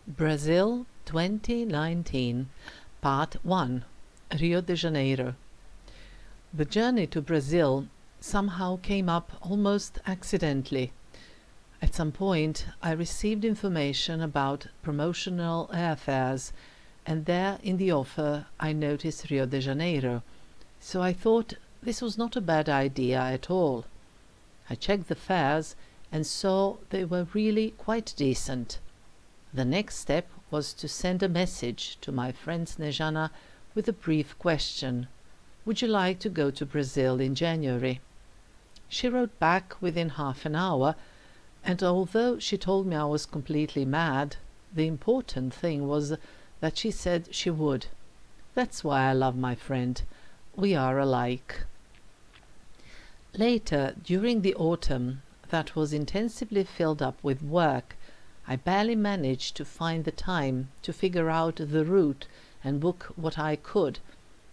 Brazil 2019, Part 1, Rio de Janeiro. The journey to Brazil somehow came up almost accidentally. At some point, I received information about promotional airfares, and there in the offer I noticed Rio de Janeiro, so I thought this was not a bad idea at all. I checked the fares and saw they were really quite decent. The next step was to send a message to my friend Snezhana with a brief question. Would you like to go to Brazil in January? She wrote back within half an hour, and although she told me I was completely mad, the important thing was that she said she would. That's why I love my friend. We are alike. Later, during the autumn, that was intensively filled up with work, I barely managed to find the time to figure out the route and book what I could.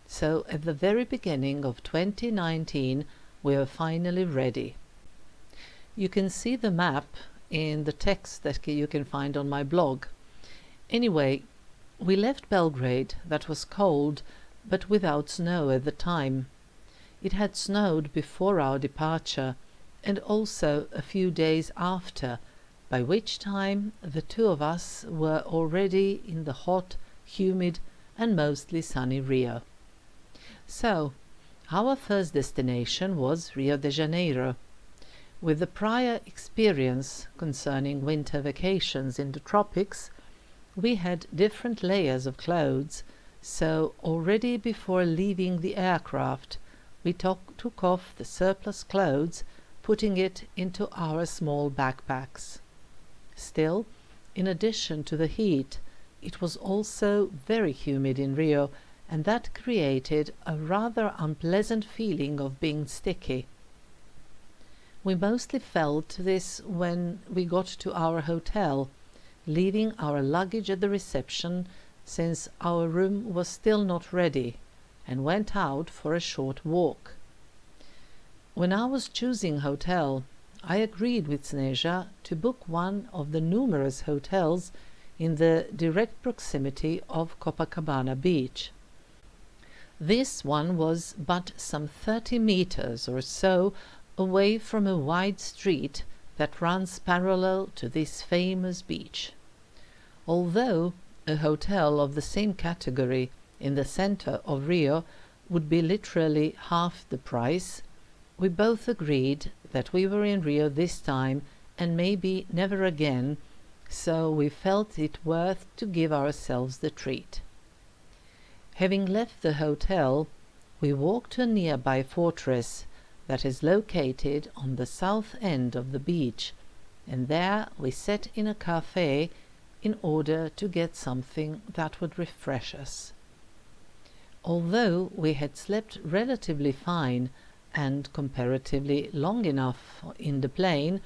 So at the very beginning of 2019 we were finally ready. You can see the map in the text that you can find on my blog. Anyway, we left Belgrade. That was cold, but without snow at the time. It had snowed before our departure and also a few days after, by which time the two of us were already in the hot, humid and mostly sunny Rio. So, our first destination was Rio de Janeiro. With the prior experience concerning winter vacations in the tropics, we had different layers of clothes, so already before leaving the aircraft we took off the surplus clothes, putting it into our small backpacks. Still, in addition to the heat, it was also very humid in Rio, and that created a rather unpleasant feeling of being sticky. We mostly felt this when we got to our hotel, leaving our luggage at the reception since our room was still not ready, and went out for a short walk. When I was choosing hotel, I agreed with Sneža to book one of the numerous hotels in the direct proximity of Copacabana beach. This one was but some 30 meters or so away from a wide street that runs parallel to this famous beach. Although a hotel of the same category in the center of Rio would be literally half the price, we both agreed that we were in Rio this time and maybe never again, so we felt it worth to give ourselves the treat. Having left the hotel, we walked to a nearby fortress that is located on the south end of the beach, and there we sat in a cafe in order to get something that would refresh us. Although we had slept relatively fine and comparatively long enough in the plane,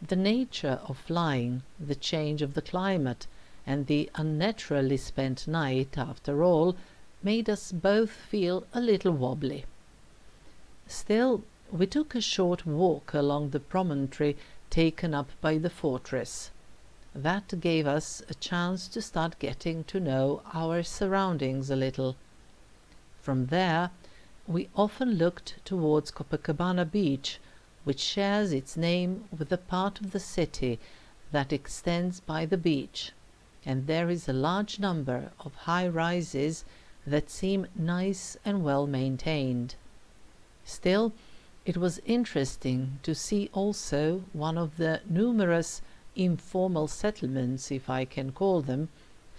the nature of flying, the change of the climate, and the unnaturally spent night, after all, made us both feel a little wobbly. Still, we took a short walk along the promontory taken up by the fortress. That gave us a chance to start getting to know our surroundings a little. From there, we often looked towards Copacabana beach, which shares its name with the part of the city that extends by the beach, and there is a large number of high rises that seem nice and well maintained. Still, it was interesting to see also one of the numerous informal settlements, if I can call them,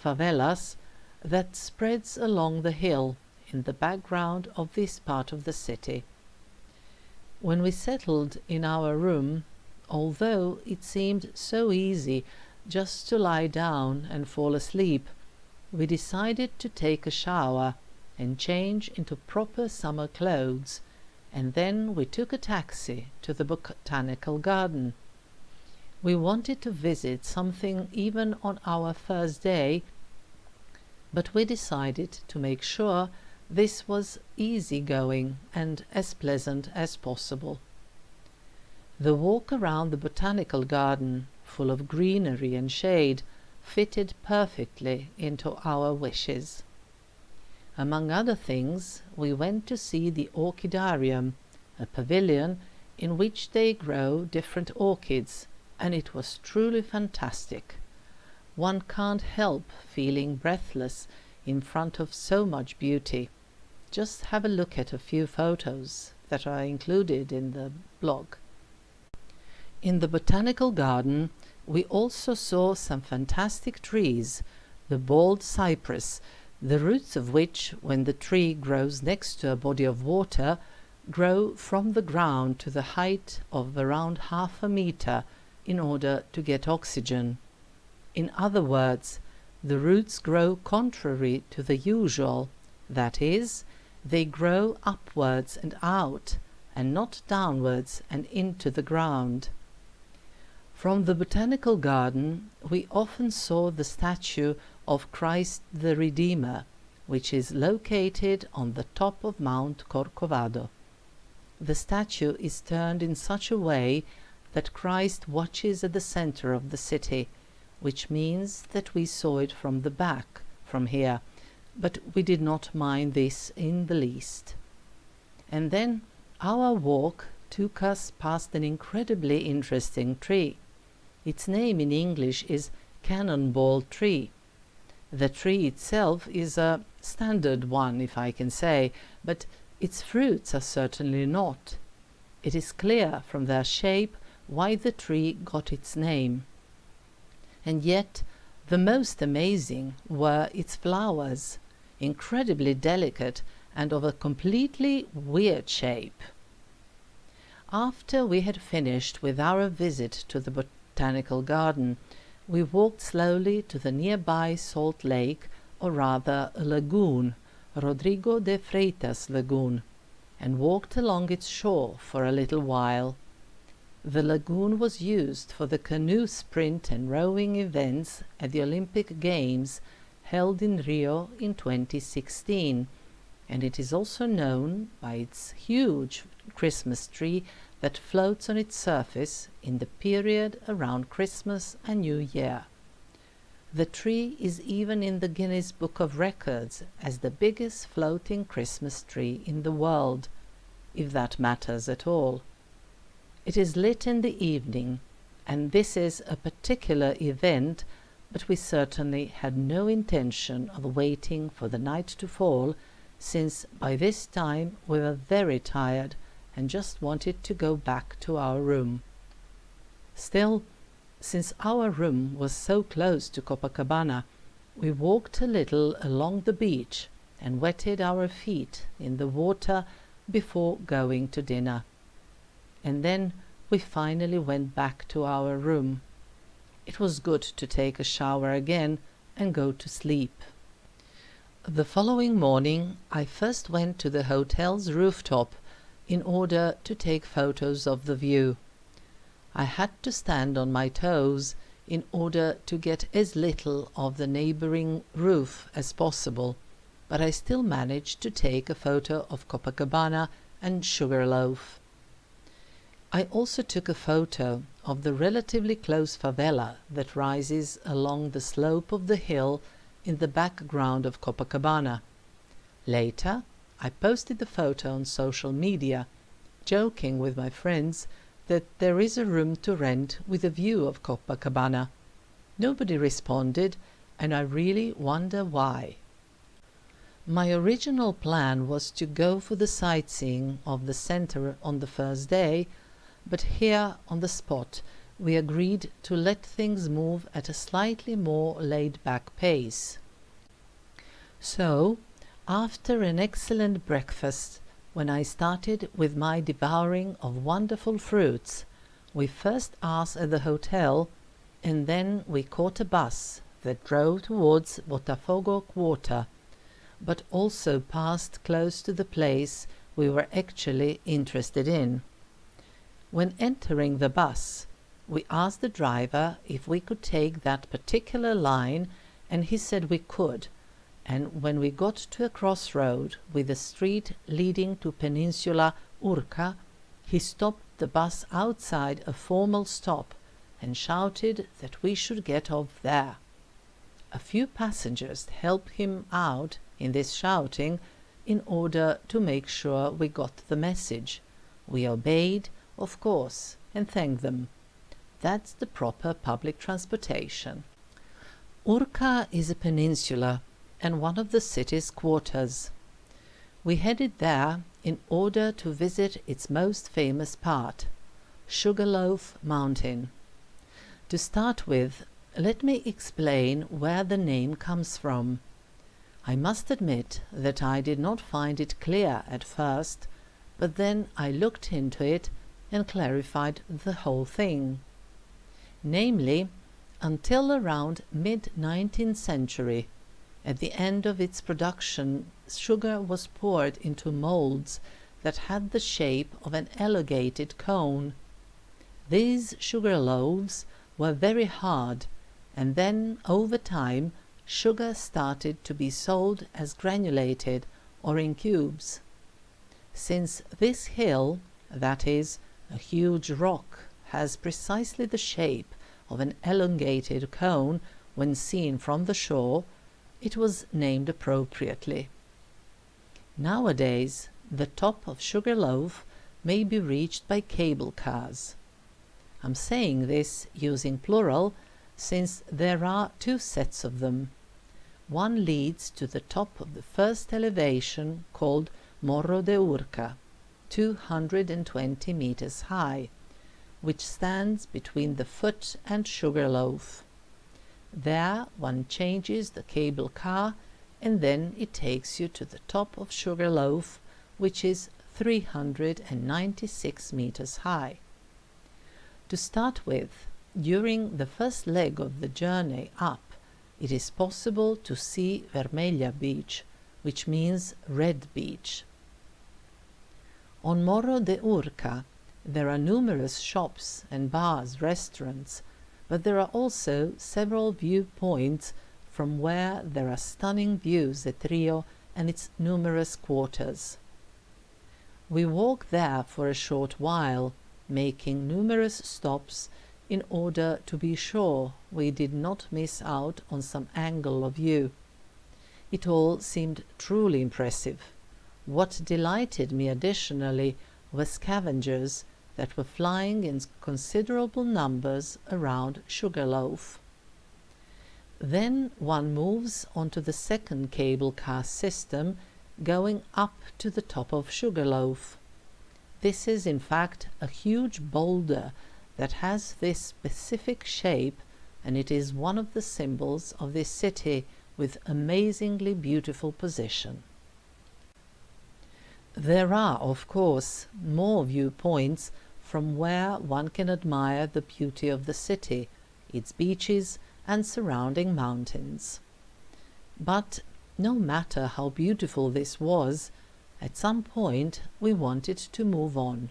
favelas, that spreads along the hill in the background of this part of the city. When we settled in our room, although it seemed so easy just to lie down and fall asleep, we decided to take a shower and change into proper summer clothes, and then we took a taxi to the botanical garden. We wanted to visit something even on our first day, but we decided to make sure this was easy going and as pleasant as possible. The walk around the botanical garden, full of greenery and shade, fitted perfectly into our wishes. Among other things, we went to see the orchidarium, a pavilion in which they grow different orchids, and it was truly fantastic. One can't help feeling breathless in front of so much beauty. Just have a look at a few photos that are included in the blog. In the botanical garden, we also saw some fantastic trees, the bald cypress, the roots of which, when the tree grows next to a body of water, grow from the ground to the height of around 1/2 meter in order to get oxygen. In other words, the roots grow contrary to the usual, that is, they grow upwards and out, and not downwards and into the ground. From the botanical garden we often saw the statue of Christ the Redeemer, which is located on the top of Mount Corcovado. The statue is turned in such a way that Christ watches at the center of the city, which means that we saw it from the back, from here, but we did not mind this in the least. And then our walk took us past an incredibly interesting tree. Its name in English is cannonball tree. The tree itself is a standard one, if I can say, but its fruits are certainly not. It is clear from their shape why the tree got its name. And yet the most amazing were its flowers, incredibly delicate and of a completely weird shape. After we had finished with our visit to the botanical garden, we walked slowly to the nearby salt lake, or rather a lagoon, Rodrigo de Freitas Lagoon, and walked along its shore for a little while. The lagoon was used for the canoe sprint and rowing events at the Olympic Games held in Rio in 2016, and it is also known by its huge Christmas tree that floats on its surface in the period around Christmas and New Year. The tree is even in the Guinness Book of Records as the biggest floating Christmas tree in the world, if that matters at all. It is lit in the evening, and this is a particular event, but we certainly had no intention of waiting for the night to fall, since by this time we were very tired and just wanted to go back to our room. Still, since our room was so close to Copacabana, we walked a little along the beach and wetted our feet in the water before going to dinner. And then we finally went back to our room. It was good to take a shower again and go to sleep. The following morning I first went to the hotel's rooftop in order to take photos of the view. I had to stand on my toes in order to get as little of the neighboring roof as possible, but I still managed to take a photo of Copacabana and Sugarloaf. I also took a photo of the relatively close favela that rises along the slope of the hill in the background of Copacabana. Later, I posted the photo on social media, joking with my friends that there is a room to rent with a view of Copacabana. Nobody responded, and I really wonder why. My original plan was to go for the sightseeing of the center on the first day, but here on the spot we agreed to let things move at a slightly more laid-back pace. So, after an excellent breakfast, when I started with my devouring of wonderful fruits, we first asked at the hotel, and then we caught a bus that drove towards Botafogo Quarter, but also passed close to the place we were actually interested in. When entering the bus, we asked the driver if we could take that particular line, and he said we could, and when we got to a crossroad with a street leading to Peninsula Urca, he stopped the bus outside a formal stop and shouted that we should get off there. A few passengers helped him out in this shouting in order to make sure we got the message. We obeyed, of course, and thanked them. That's the proper public transportation. Urca is a peninsula and one of the city's quarters. We headed there in order to visit its most famous part, Sugarloaf Mountain. To start with, let me explain where the name comes from. I must admit that I did not find it clear at first, but then I looked into it and clarified the whole thing. Namely, until around mid-19th century, at the end of its production, sugar was poured into molds that had the shape of an elongated cone. These sugar loaves were very hard, and then, over time, sugar started to be sold as granulated or in cubes. Since this hill, that is, a huge rock, has precisely the shape of an elongated cone when seen from the shore, it was named appropriately. Nowadays, the top of Sugarloaf may be reached by cable cars. I'm saying this using plural since there are two sets of them. One leads to the top of the first elevation called Morro de Urca, 220 meters high, which stands between the foot and Sugarloaf. There one changes the cable car and then it takes you to the top of Sugarloaf, which is 396 meters high. To start with, during the first leg of the journey up, it is possible to see Vermelha Beach, which means red beach. On Morro de Urca, there are numerous shops and bars, restaurants, but there are also several viewpoints from where there are stunning views at Rio and its numerous quarters. We walked there for a short while, making numerous stops in order to be sure we did not miss out on some angle of view. It all seemed truly impressive. What delighted me additionally were scavengers that were flying in considerable numbers around Sugarloaf. Then one moves onto the second cable car system, going up to the top of Sugarloaf. This is in fact a huge boulder that has this specific shape, and it is one of the symbols of this city with amazingly beautiful position. There are, of course, more viewpoints from where one can admire the beauty of the city, its beaches and surrounding mountains. But no matter how beautiful this was, at some point we wanted to move on.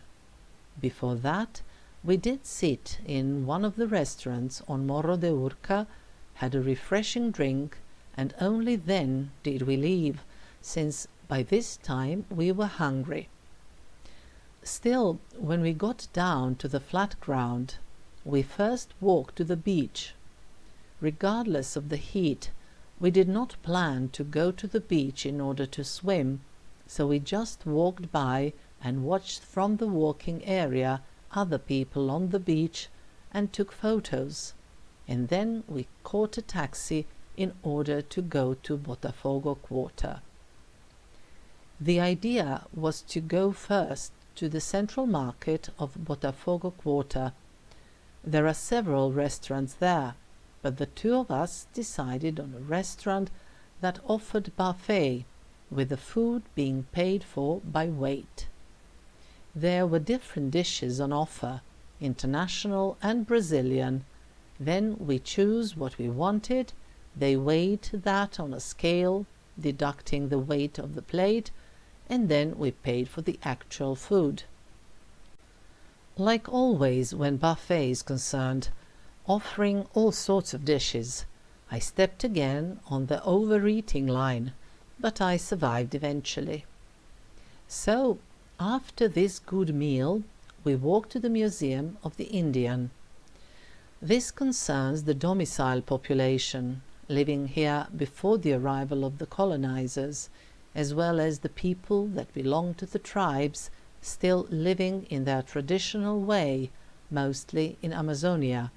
Before that, we did sit in one of the restaurants on Morro de Urca, had a refreshing drink, and only then did we leave, since by this time we were hungry. Still, when we got down to the flat ground, we first walked to the beach. Regardless of the heat, we did not plan to go to the beach in order to swim, so we just walked by and watched from the walking area other people on the beach and took photos, and then we caught a taxi in order to go to Botafogo Quarter. The idea was to go first to the central market of Botafogo Quarter. There are several restaurants there, but the two of us decided on a restaurant that offered buffet, with the food being paid for by weight. There were different dishes on offer, international and Brazilian. Then we chose what we wanted, they weighed that on a scale, deducting the weight of the plate, and then we paid for the actual food. Like always when buffet is concerned, offering all sorts of dishes, I stepped again on the overeating line, but I survived eventually. So, after this good meal, we walked to the Museum of the Indian. This concerns the domicile population, living here before the arrival of the colonizers, as well as the people that belong to the tribes still living in their traditional way, mostly in Amazonia.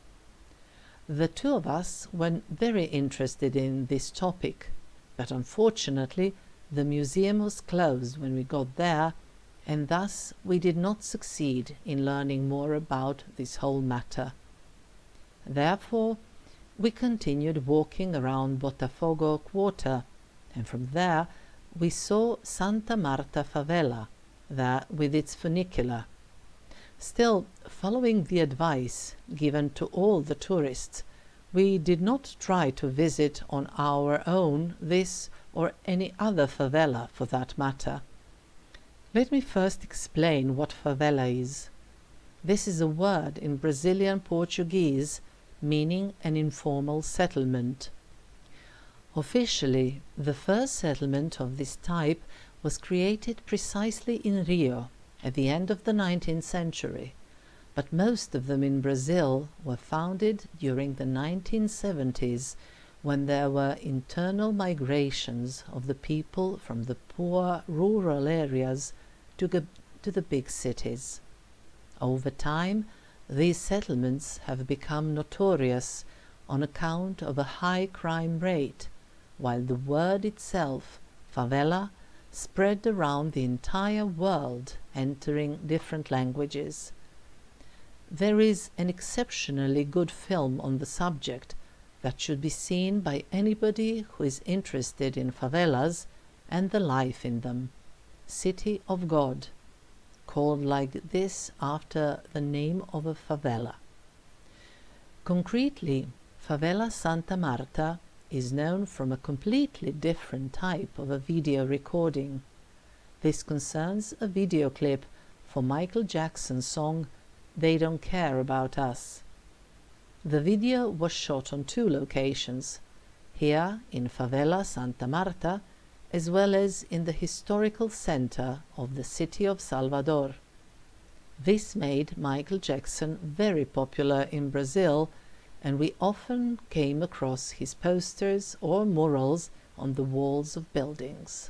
The two of us were very interested in this topic, but unfortunately the museum was closed when we got there, and thus we did not succeed in learning more about this whole matter. Therefore, we continued walking around Botafogo quarter, and from there we saw Santa Marta favela, there with its funicular. Still, following the advice given to all the tourists, we did not try to visit on our own this or any other favela for that matter. Let me first explain what favela is. This is a word in Brazilian Portuguese meaning an informal settlement. Officially, the first settlement of this type was created precisely in Rio at the end of the 19th century, but most of them in Brazil were founded during the 1970s, when there were internal migrations of the people from the poor rural areas to the big cities. Over time, these settlements have become notorious on account of a high crime rate, while the word itself, favela, spread around the entire world, entering different languages. There is an exceptionally good film on the subject that should be seen by anybody who is interested in favelas and the life in them. City of God, called like this after the name of a favela. Concretely, Favela Santa Marta is known from a completely different type of a video recording. This concerns a video clip for Michael Jackson's song They Don't Care About Us. The video was shot on two locations, here in Favela Santa Marta, as well as in the historical center of the city of Salvador. This made Michael Jackson very popular in Brazil, and we often came across his posters or murals on the walls of buildings.